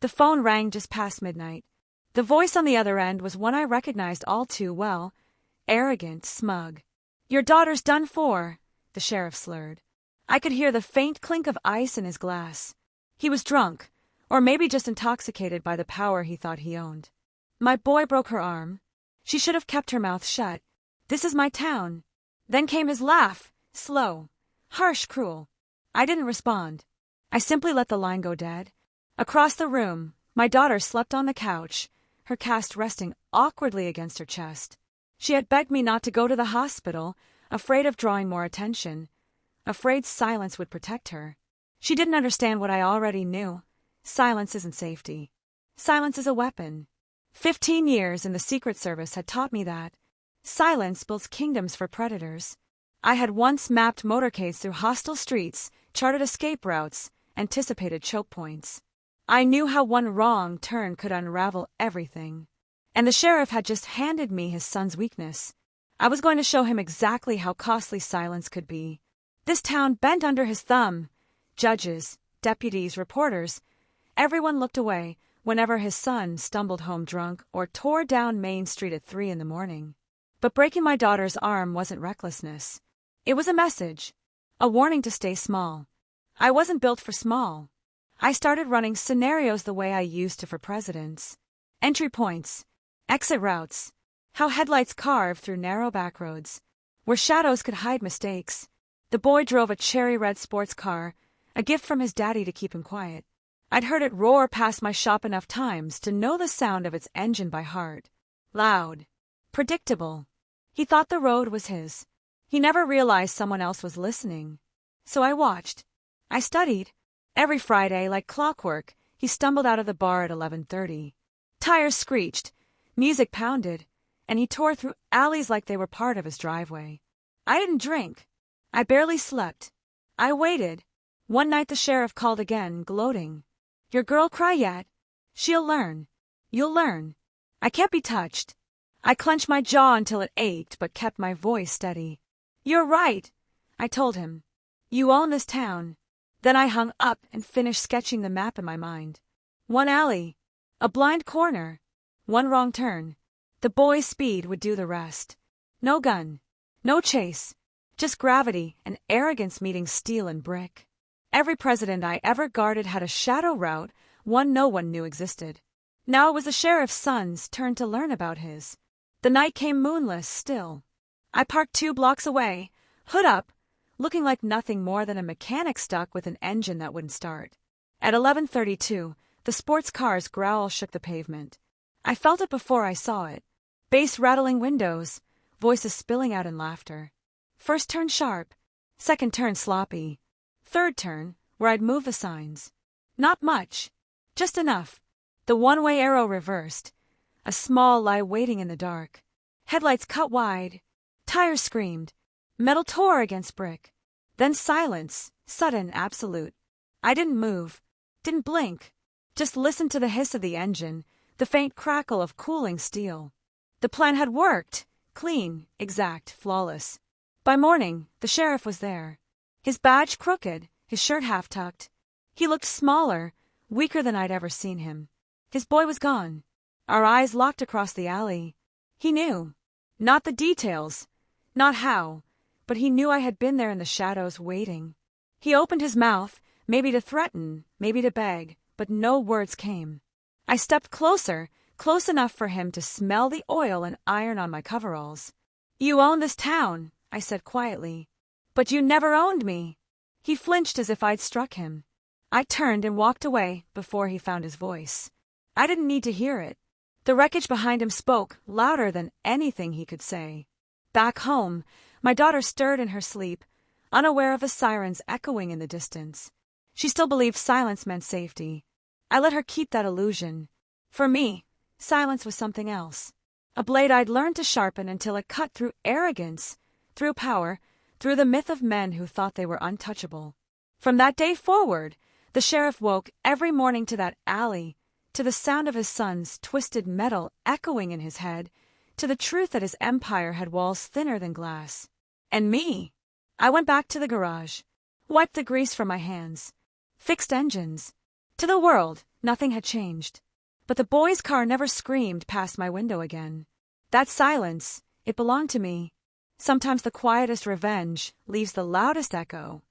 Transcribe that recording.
The phone rang just past midnight. The voice on the other end was one I recognized all too well. Arrogant, smug. "Your daughter's done for," the sheriff slurred. I could hear the faint clink of ice in his glass. He was drunk, or maybe just intoxicated by the power he thought he owned. "My boy broke her arm. She should have kept her mouth shut. This is my town." Then came his laugh, slow, harsh, cruel. I didn't respond. I simply let the line go dead. Across the room, my daughter slept on the couch, her cast resting awkwardly against her chest. She had begged me not to go to the hospital, afraid of drawing more attention, afraid silence would protect her. She didn't understand what I already knew. Silence isn't safety. Silence is a weapon. 15 years in the Secret Service had taught me that. Silence builds kingdoms for predators. I had once mapped motorcades through hostile streets, charted escape routes, anticipated choke points. I knew how one wrong turn could unravel everything. And the sheriff had just handed me his son's weakness. I was going to show him exactly how costly silence could be. This town bent under his thumb. Judges, deputies, reporters. Everyone looked away whenever his son stumbled home drunk or tore down Main Street at 3 in the morning. But breaking my daughter's arm wasn't recklessness. It was a message, a warning to stay small. I wasn't built for small. I started running scenarios the way I used to for presidents. Entry points, exit routes, how headlights carve through narrow back roads, where shadows could hide mistakes. The boy drove a cherry red sports car, a gift from his daddy to keep him quiet. I'd heard it roar past my shop enough times to know the sound of its engine by heart. Loud, predictable. He thought the road was his. He never realized someone else was listening. So I watched. I studied. Every Friday, like clockwork, he stumbled out of the bar at 11:30. Tires screeched, music pounded, and he tore through alleys like they were part of his driveway. I didn't drink. I barely slept. I waited. One night the sheriff called again, gloating. "Your girl cry yet? She'll learn. You'll learn. I can't be touched." I clenched my jaw until it ached, but kept my voice steady. "You're right," I told him. "You own this town." Then I hung up and finished sketching the map in my mind. One alley, a blind corner, one wrong turn. The boy's speed would do the rest. No gun, no chase, just gravity and arrogance meeting steel and brick. Every president I ever guarded had a shadow route, one no one knew existed. Now it was the sheriff's son's turn to learn about his. The night came moonless, still. I parked 2 blocks away, hood up, looking like nothing more than a mechanic stuck with an engine that wouldn't start. At 11:32, the sports car's growl shook the pavement. I felt it before I saw it. Bass rattling windows, voices spilling out in laughter. First turn sharp, second turn sloppy, third turn where I'd move the signs. Not much, just enough. The one-way arrow reversed. A small lie waiting in the dark. Headlights cut wide. Tires screamed. Metal tore against brick. Then silence, sudden, absolute. I didn't move, didn't blink. Just listened to the hiss of the engine, the faint crackle of cooling steel. The plan had worked. Clean, exact, flawless. By morning, the sheriff was there. His badge crooked, his shirt half-tucked. He looked smaller, weaker than I'd ever seen him. His boy was gone. Our eyes locked across the alley. He knew. Not the details, not how, but he knew I had been there in the shadows waiting. He opened his mouth, maybe to threaten, maybe to beg, but no words came. I stepped closer, close enough for him to smell the oil and iron on my coveralls. "You own this town," I said quietly. "But you never owned me." He flinched as if I'd struck him. I turned and walked away before he found his voice. I didn't need to hear it. The wreckage behind him spoke louder than anything he could say. Back home, my daughter stirred in her sleep, unaware of the sirens echoing in the distance. She still believed silence meant safety. I let her keep that illusion. For me, silence was something else. A blade I'd learned to sharpen until it cut through arrogance, through power, through the myth of men who thought they were untouchable. From that day forward, the sheriff woke every morning to that alley, to the sound of his son's twisted metal echoing in his head, to the truth that his empire had walls thinner than glass. And me! I went back to the garage, wiped the grease from my hands, fixed engines, To the world, nothing had changed. But the boy's car never screamed past my window again. That silence, it belonged to me. Sometimes the quietest revenge leaves the loudest echo.